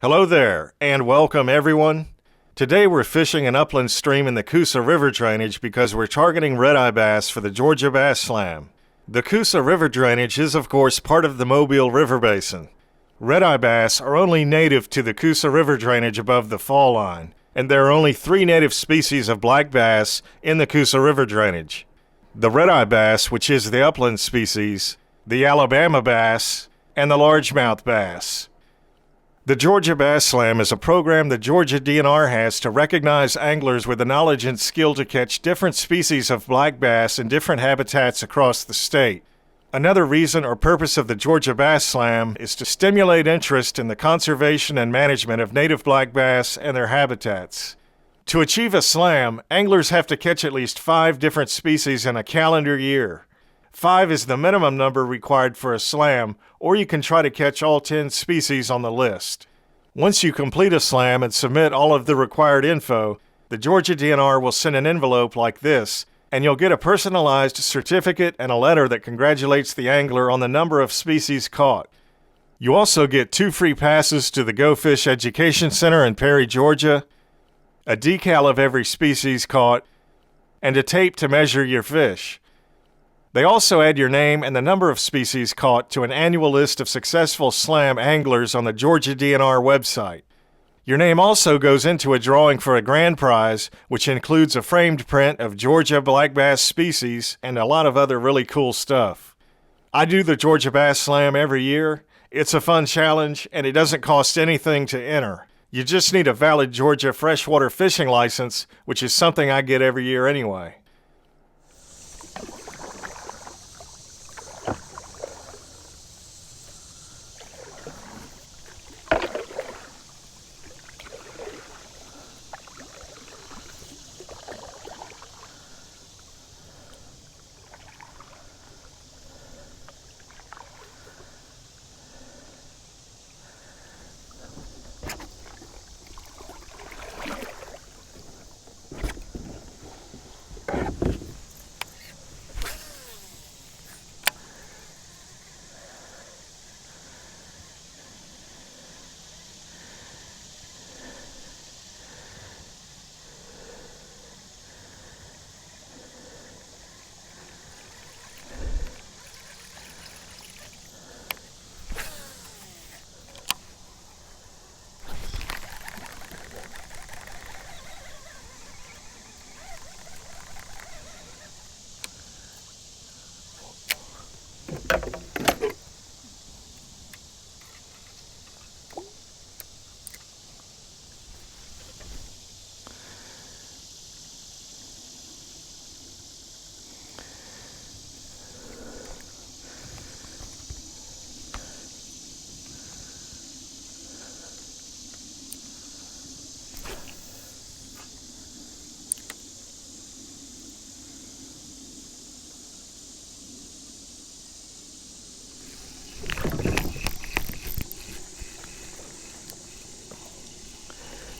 Hello there, and welcome everyone. Today we're fishing an upland stream in the Coosa River drainage because we're targeting redeye bass for the Georgia Bass Slam. The Coosa River drainage is of course part of the Mobile River Basin. Redeye bass are only native to the Coosa River drainage above the fall line, and there are only 3 native species of black bass in the Coosa River drainage. The redeye bass, which is the upland species, the Alabama bass, and the largemouth bass. The Georgia Bass Slam is a program the Georgia DNR has to recognize anglers with the knowledge and skill to catch different species of black bass in different habitats across the state. Another reason or purpose of the Georgia Bass Slam is to stimulate interest in the conservation and management of native black bass and their habitats. To achieve a slam, anglers have to catch at least 5 different species in a calendar year. 5 is the minimum number required for a slam, or you can try to catch all 10 species on the list. Once you complete a slam and submit all of the required info, the Georgia DNR will send an envelope like this, and you'll get a personalized certificate and a letter that congratulates the angler on the number of species caught. You also get 2 free passes to the Go Fish Education Center in Perry, Georgia, a decal of every species caught, and a tape to measure your fish. They also add your name and the number of species caught to an annual list of successful slam anglers on the Georgia DNR website. Your name also goes into a drawing for a grand prize, which includes a framed print of Georgia black bass species and a lot of other really cool stuff. I do the Georgia Bass Slam every year. It's a fun challenge, and it doesn't cost anything to enter. You just need a valid Georgia freshwater fishing license, which is something I get every year anyway.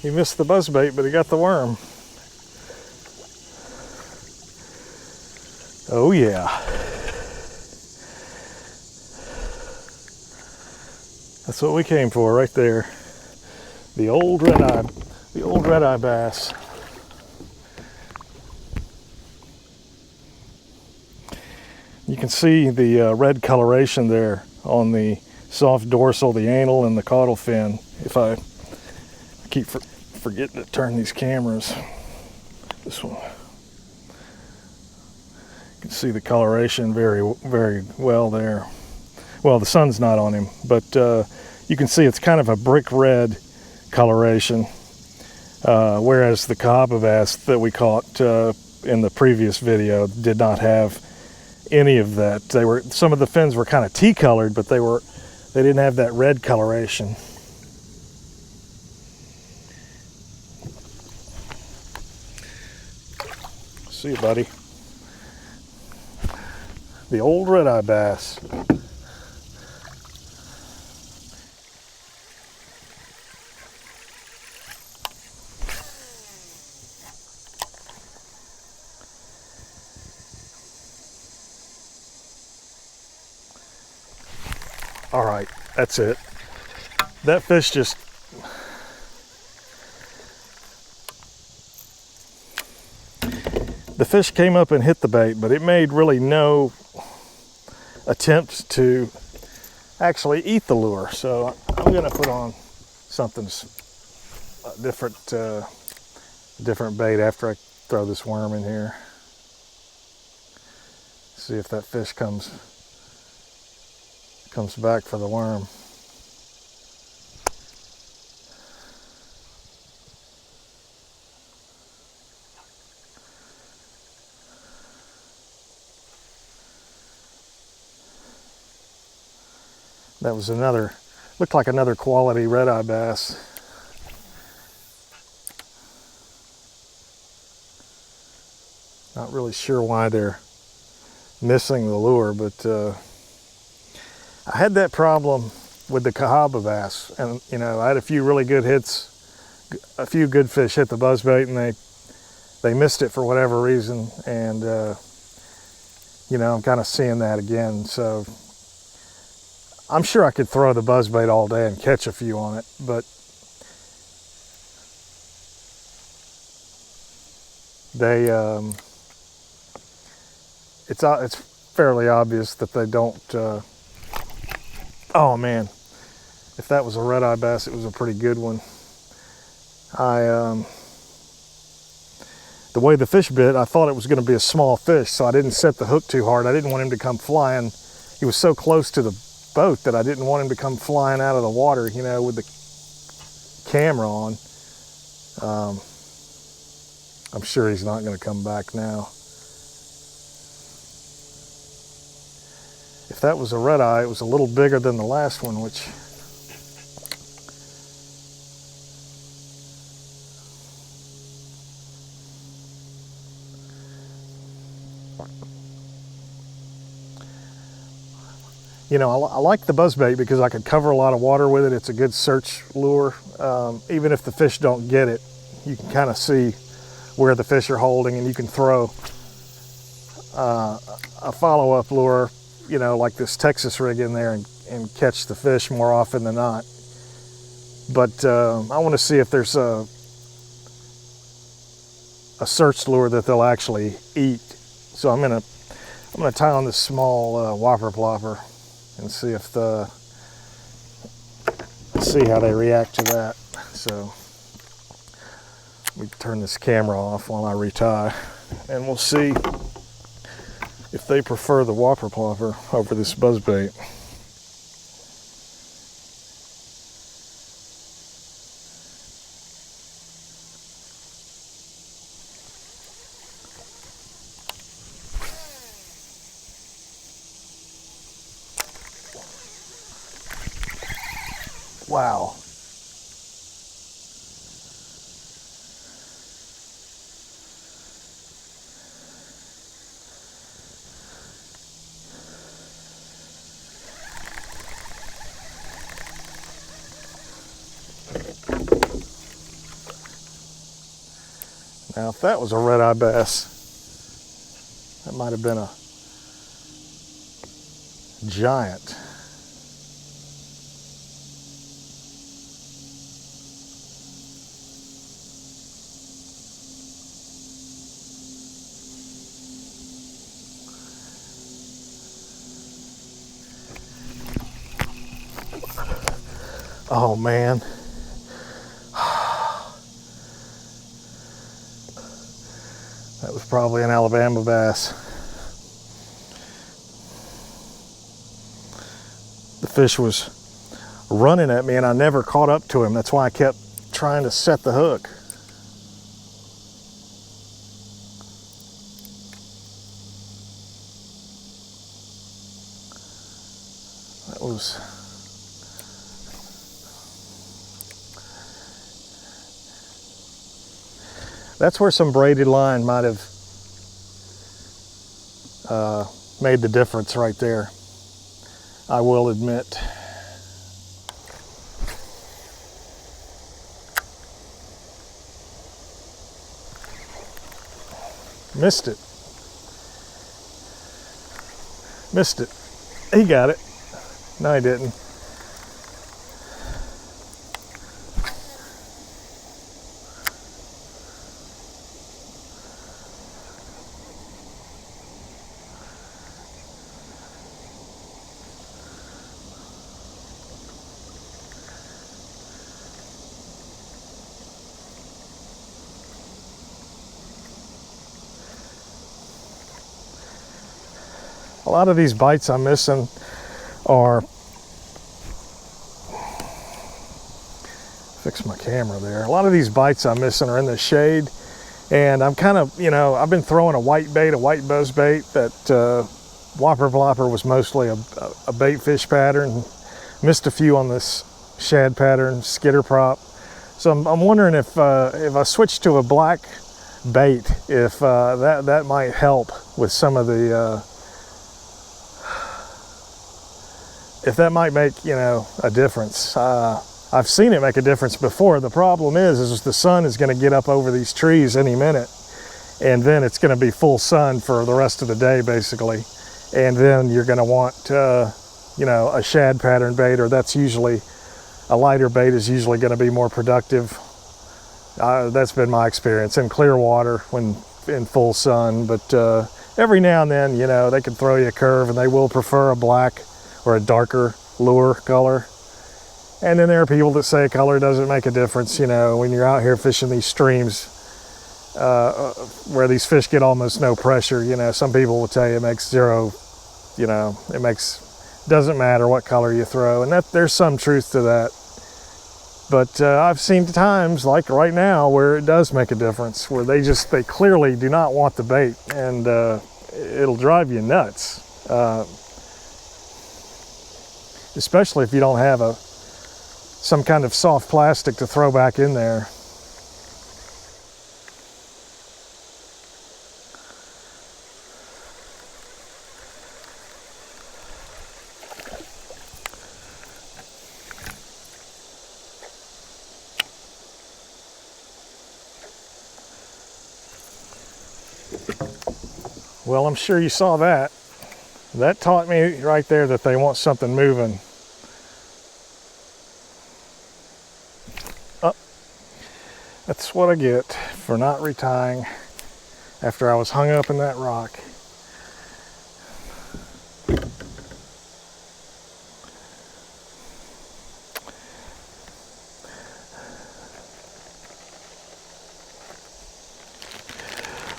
He missed the buzzbait, but he got the worm. Oh yeah. That's what we came for right there. The old redeye bass. You can see the red coloration there on the soft dorsal, the anal, and the caudal fin. If I keep forgetting to turn these cameras. This one. You can see the coloration very, very well there. Well, the sun's not on him, but you can see it's kind of a brick red coloration, whereas the Cahaba bass that we caught in the previous video did not have any of that. Some of the fins were kind of tea colored, but they didn't have that red coloration. See you, buddy. The old redeye bass. All right, that's it. That fish just, the fish came up and hit the bait, but it made really no attempt to actually eat the lure. So I'm gonna put on something different bait after I throw this worm in here. See if that fish comes back for the worm. That was another, looked like another quality redeye bass. Not really sure why they're missing the lure, but I had that problem with the Cahaba bass, and you know, I had a few really good hits, a few good fish hit the buzzbait, and they missed it for whatever reason, and you know, I'm kind of seeing that again. So I'm sure I could throw the buzzbait all day and catch a few on it, but they it's fairly obvious that they don't. Oh man, if that was a redeye bass, it was a pretty good one. The way the fish bit, I thought it was going to be a small fish, so I didn't set the hook too hard. I didn't want him to come flying. He was so close to the boat that I didn't want him to come flying out of the water, you know, with the camera on. I'm sure he's not going to come back now. If that was a redeye, it was a little bigger than the last one, which you know, I like the buzzbait because I could cover a lot of water with it. It's a good search lure. Even if the fish don't get it, you can kind of see where the fish are holding, and you can throw a follow-up lure, you know, like this Texas rig in there and catch the fish more often than not. But I want to see if there's a search lure that they'll actually eat. So I'm gonna tie on this small whopper plopper and see if see how they react to that. So we turn this camera off while I retie, and we'll see if they prefer the whopper plopper over this buzzbait. Wow. Now, if that was a redeye bass, that might have been a giant. Oh man. That was probably an Alabama bass. The fish was running at me and I never caught up to him. That's why I kept trying to set the hook. That was... That's where some braided line might have made the difference right there, I will admit. Missed it. Missed it. He got it. No, he didn't. A lot of these bites I'm missing are, fix my camera there. A lot of these bites I'm missing are in the shade, and I'm kind of, you know, I've been throwing a white buzz bait that whopper blopper was mostly a bait fish pattern. Missed a few on this shad pattern, skitter prop. So I'm wondering if I switch to a black bait, if that might help with some of the if that might make, you know, a difference. I've seen it make a difference before. The problem is the sun is going to get up over these trees any minute, and then it's going to be full sun for the rest of the day basically, and then you're going to want you know, a shad pattern bait, or that's usually a lighter bait is usually going to be more productive. That's been my experience in clear water when in full sun, but every now and then, you know, they can throw you a curve, and they will prefer a black or a darker lure color. And then there are people that say color doesn't make a difference. You know, when you're out here fishing these streams where these fish get almost no pressure, you know, some people will tell you it makes zero, you know, doesn't matter what color you throw, and that there's some truth to that. But I've seen times like right now where it does make a difference, where they clearly do not want the bait, and it'll drive you nuts. Especially if you don't have some kind of soft plastic to throw back in there. Well, I'm sure you saw that. That taught me right there that they want something moving. Oh, that's what I get for not retying after I was hung up in that rock.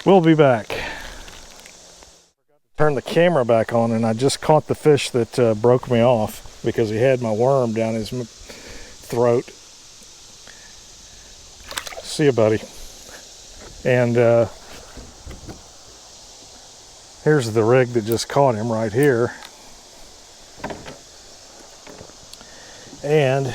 We'll be back. Turn the camera back on, and I just caught the fish that broke me off because he had my worm down his throat. See you, buddy. And here's the rig that just caught him right here. And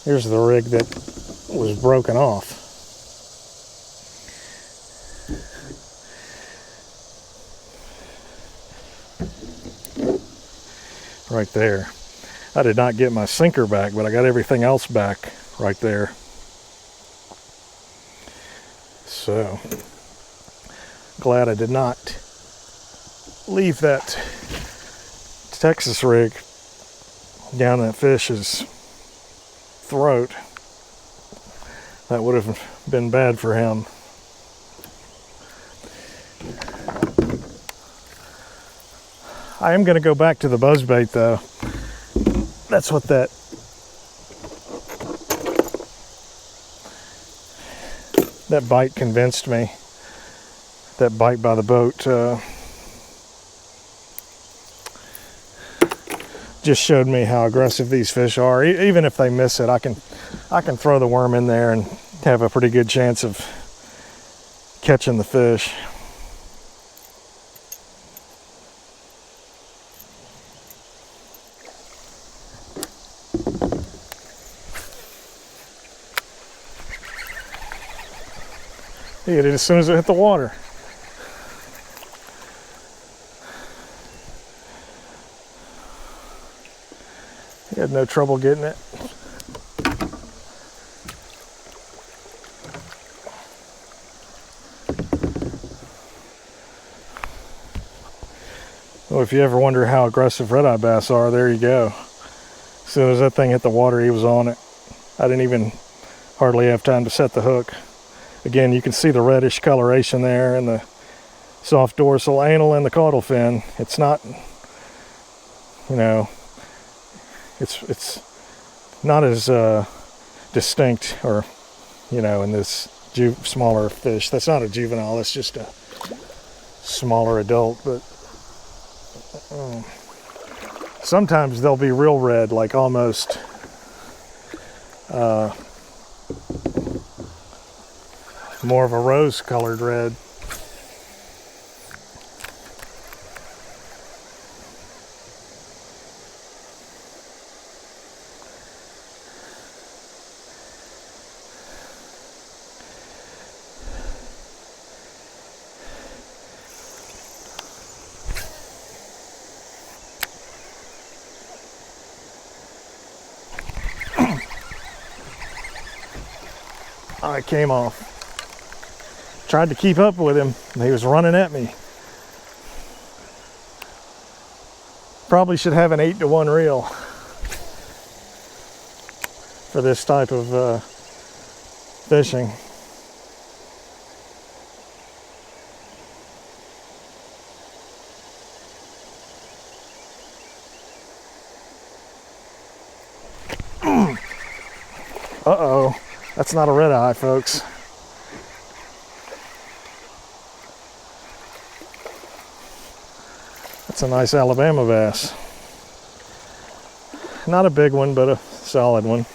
here's the rig that was broken off. Right there. I did not get my sinker back, but I got everything else back right there. So glad I did not leave that Texas rig down that fish's throat. That would have been bad for him. I am going to go back to the buzzbait though. That's what that bite convinced me. That bite by the boat just showed me how aggressive these fish are. Even if they miss it, I can throw the worm in there and have a pretty good chance of catching the fish. He hit it as soon as it hit the water. He had no trouble getting it. Well, if you ever wonder how aggressive redeye bass are, there you go. As soon as that thing hit the water, he was on it. I didn't even hardly have time to set the hook. Again, you can see the reddish coloration there and the soft dorsal, anal, and the caudal fin. It's not, you know, it's not as distinct, or, you know, in this smaller fish. That's not a juvenile, that's just a smaller adult. But sometimes they'll be real red, like almost more of a rose colored red. I came off. Tried to keep up with him, and he was running at me. Probably should have an 8-to-1 reel for this type of fishing. Uh-oh. That's not a redeye, folks. That's a nice Alabama bass. Not a big one, but a solid one.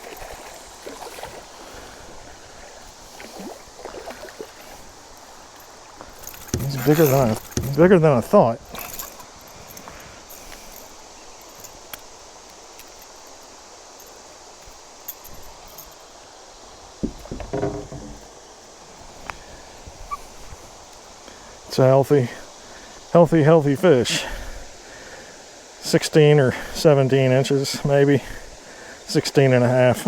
He's bigger than I thought. It's a healthy fish. 16 or 17 inches, maybe 16 and a half.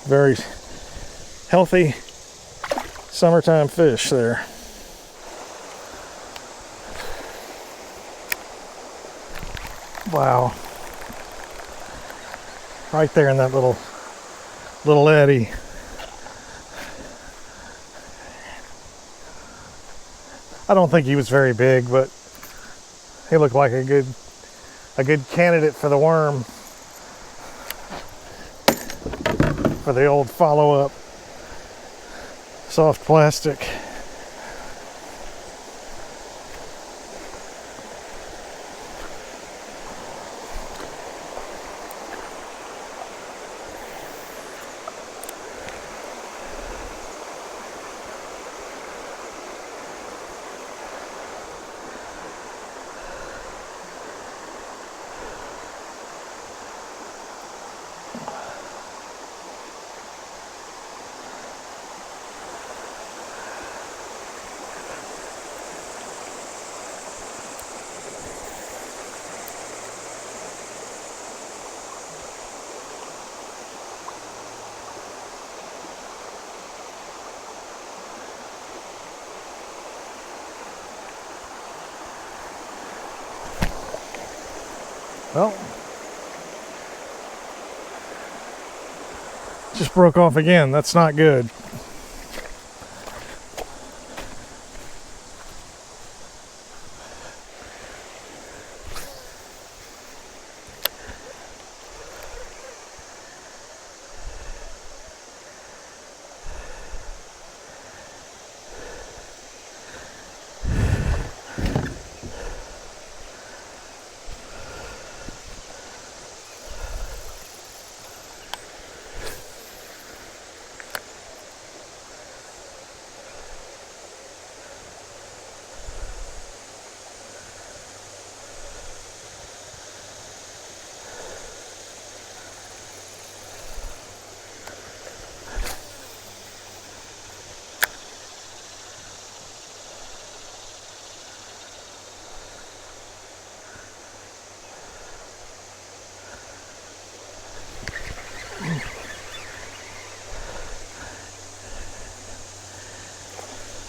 Very healthy summertime fish there. Wow. Right there in that little eddy. I don't think he was very big, but he looked like a good candidate for the worm, for the old follow-up soft plastic. Well, just broke off again. That's not good.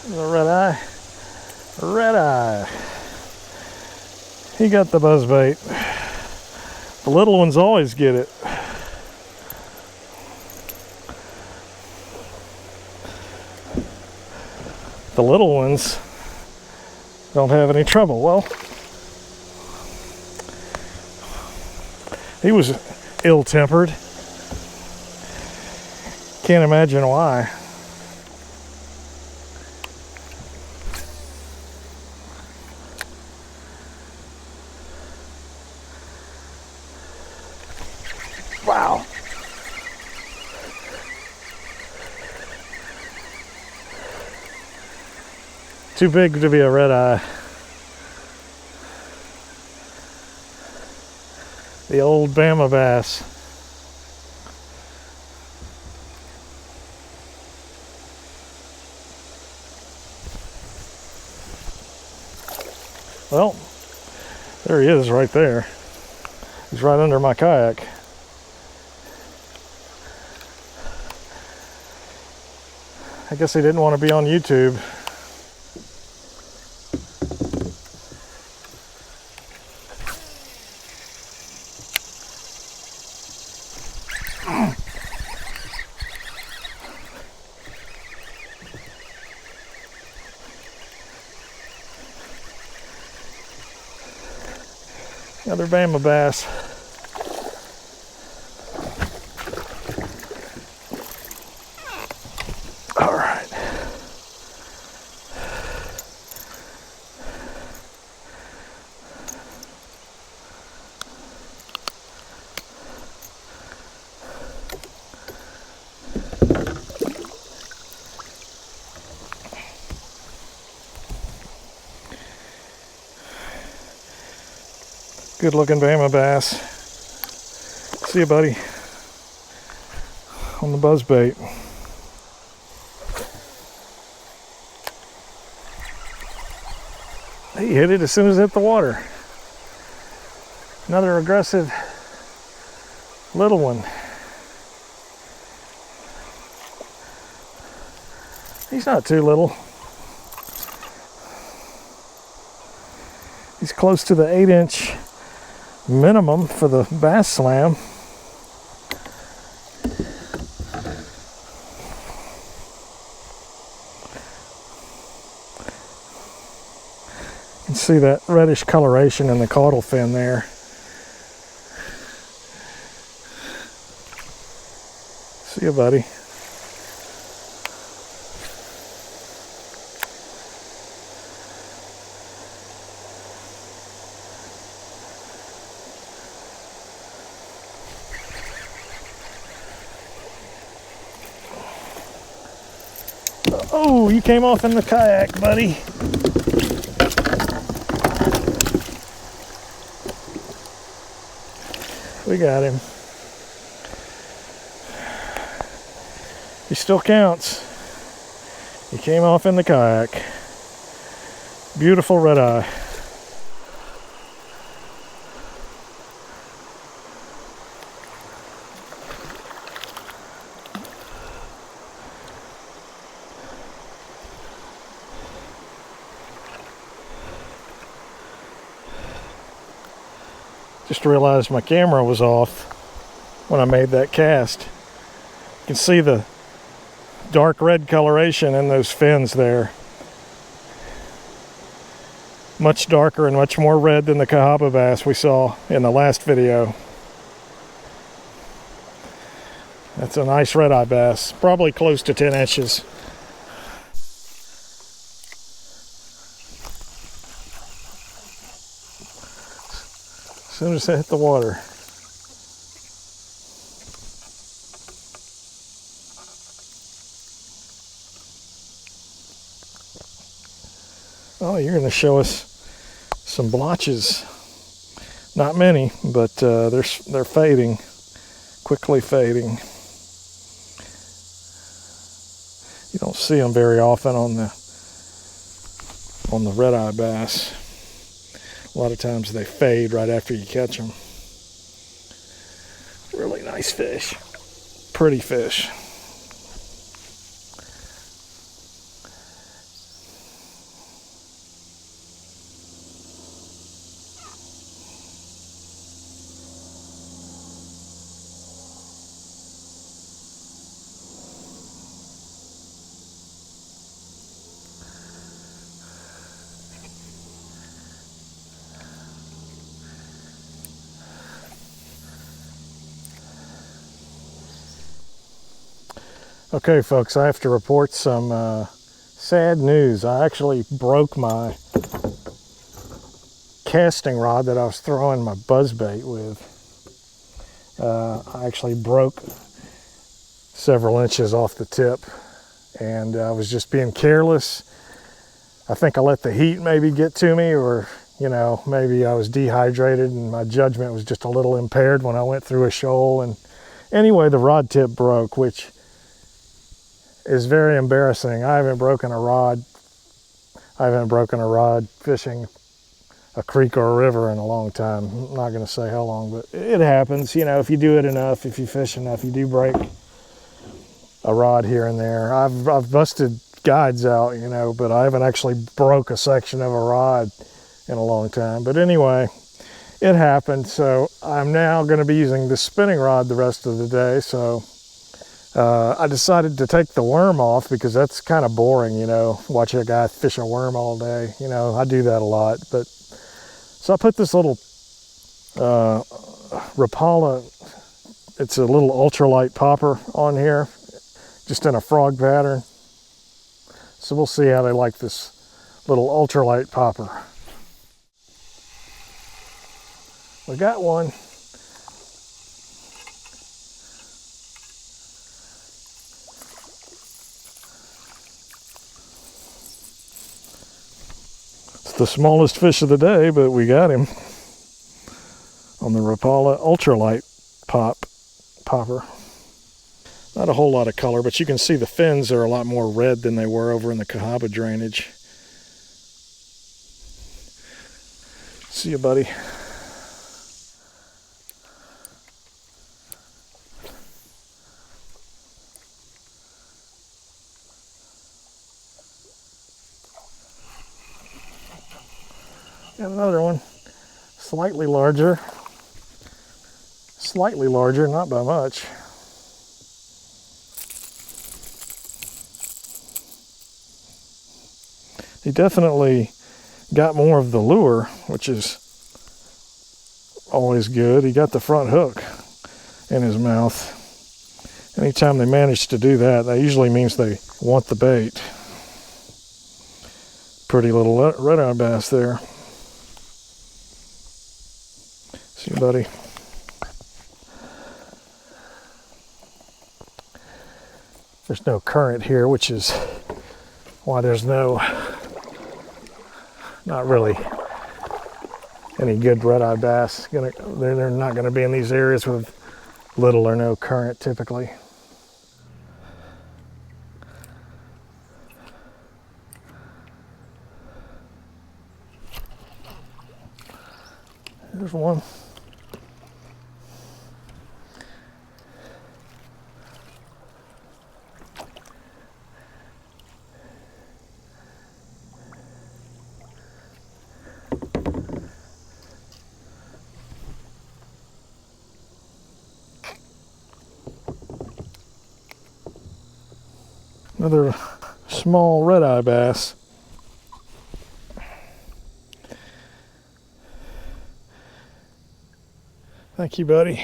The red eye. He got the buzzbait. The little ones always get it. The little ones don't have any trouble. Well, he was ill-tempered. Can't imagine why. Wow. Too big to be a redeye. The old Bama bass. Well, there he is right there. He's right under my kayak. I guess he didn't want to be on YouTube. Another Bama bass. All right. Good looking Bama bass. See you, buddy. On the buzzbait. He hit it as soon as it hit the water. Another aggressive little one. He's not too little. He's close to the 8-inch minimum for the Bass Slam. You can see that reddish coloration in the caudal fin there. See you, buddy. Oh, you came off in the kayak, buddy. We got him. He still counts. He came off in the kayak. Beautiful redeye. Just realized my camera was off when I made that cast. You can see the dark red coloration in those fins there. Much darker and much more red than the Cahaba bass we saw in the last video. That's a nice redeye bass, probably close to 10 inches. As soon as they hit the water. Oh, you're going to show us some blotches. Not many, but they're fading, quickly fading. You don't see them very often on the redeye bass. A lot of times they fade right after you catch them. Really nice fish. Pretty fish. Okay, folks, I have to report some sad news. I actually broke my casting rod that I was throwing my buzzbait with. I actually broke several inches off the tip, and I was just being careless. I think I let the heat maybe get to me, or maybe I was dehydrated and my judgment was just a little impaired when I went through a shoal. And anyway, the rod tip broke, which is very embarrassing. I haven't broken a rod fishing a creek or a river in a long time. I'm not going to say how long, but it happens. If you do it enough, if you fish enough, you do break a rod here and there. I've busted guides out, but I haven't actually broke a section of a rod in a long time. But anyway, it happened. So I'm now going to be using the spinning rod the rest of the day. So I decided to take the worm off because that's kind of boring, watch a guy fish a worm all day. I do that a lot. But so I put this little Rapala, it's a little ultralight popper on here, just in a frog pattern. So we'll see how they like this little ultralight popper. We got one. It's the smallest fish of the day, but we got him on the Rapala ultralight popper. Not a whole lot of color, but you can see the fins are a lot more red than they were over in the Cahaba drainage. See you, buddy. Got another one, slightly larger, not by much. He definitely got more of the lure, which is always good. He got the front hook in his mouth. Anytime they manage to do that, that usually means they want the bait. Pretty little redeye bass there. See you, buddy. There's no current here, which is why there's not really any good redeye bass. They're not going to be in these areas with little or no current typically. There's one. Another small redeye bass. Thank you, buddy.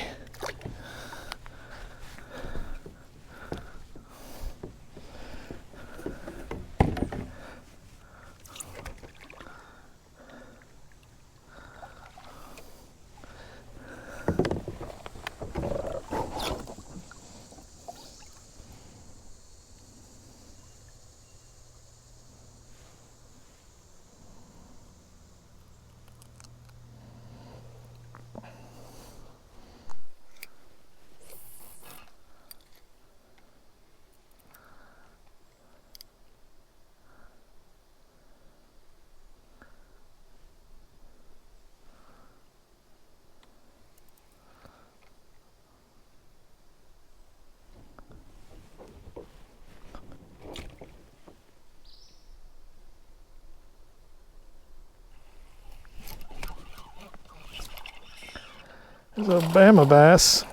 There's a Bama bass.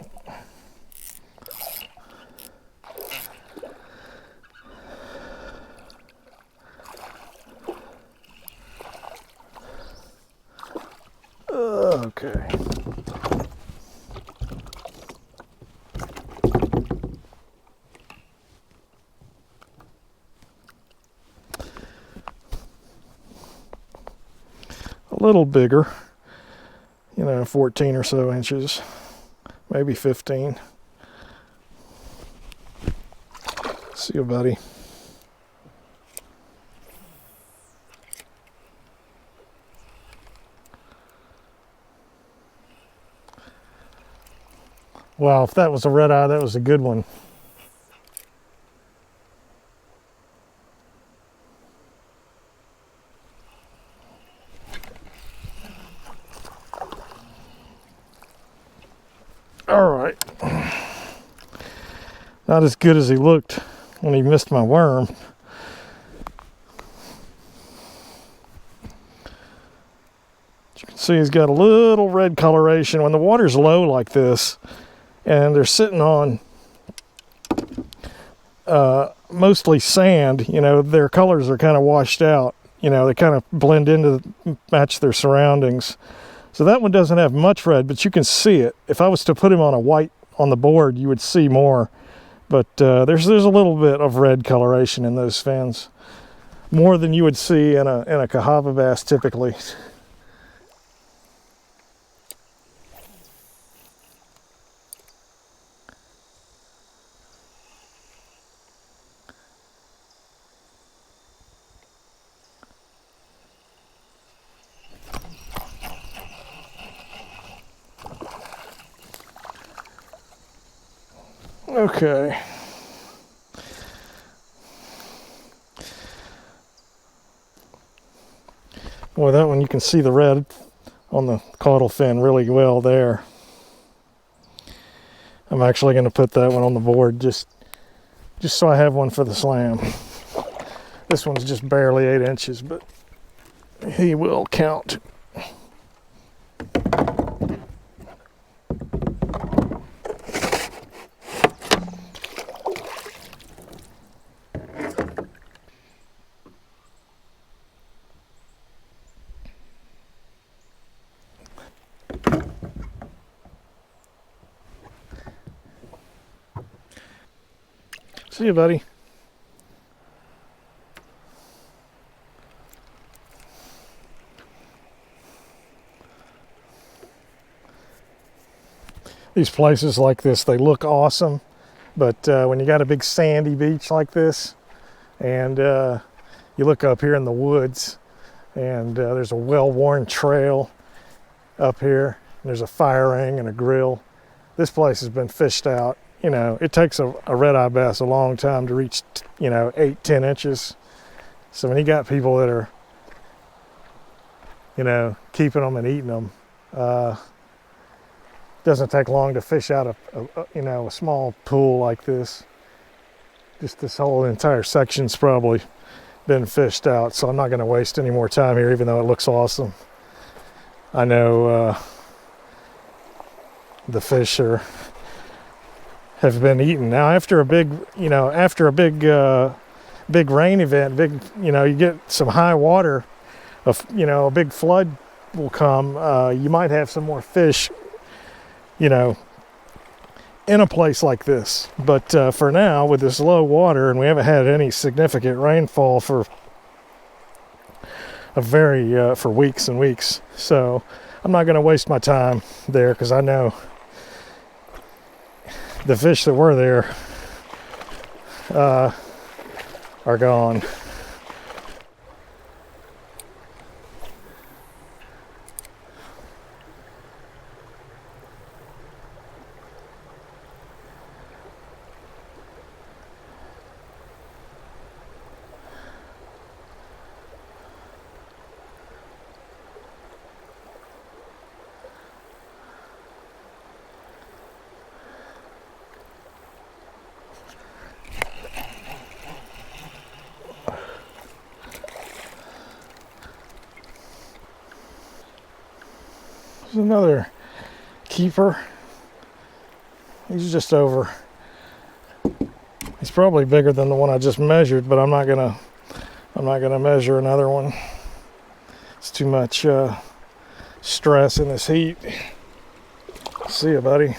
Okay. a little bigger, 14 or so inches, maybe 15. See you, buddy. Wow, if that was a red eye, that was a good one. All right. Not as good as he looked when he missed my worm. As you can see, he's got a little red coloration. When the water's low like this, and they're sitting on mostly sand, their colors are kind of washed out. They kind of blend into, match their surroundings. So that one doesn't have much red, but you can see it. If I was to put him on a white on the board, you would see more. But there's a little bit of red coloration in those fins, more than you would see in a Cahava bass typically. Okay. Boy, that one you can see the red on the caudal fin really well there. I'm actually going to put that one on the board just so I have one for the slam. This one's just barely 8 inches, but he will count. See you, buddy. These places like this, they look awesome, but when you got a big sandy beach like this, and you look up here in the woods, and there's a well-worn trail up here, and there's a fire ring and a grill. This place has been fished out. It takes a red-eye bass a long time to reach, 8-10 inches. So when you got people that are, keeping them and eating them, doesn't take long to fish out a small pool like this. Just this whole entire section's probably been fished out, so I'm not going to waste any more time here, even though it looks awesome. I know the fish have been eaten. Now after a big big rain event, you get some high water, a big flood will come, you might have some more fish, in a place like this. But for now, with this low water, and we haven't had any significant rainfall for for weeks and weeks, so I'm not going to waste my time there, because I know the fish that were there are gone. There's another keeper. He's just over. He's probably bigger than the one I just measured, but I'm not gonna measure another one. It's too much stress in this heat. See you, buddy.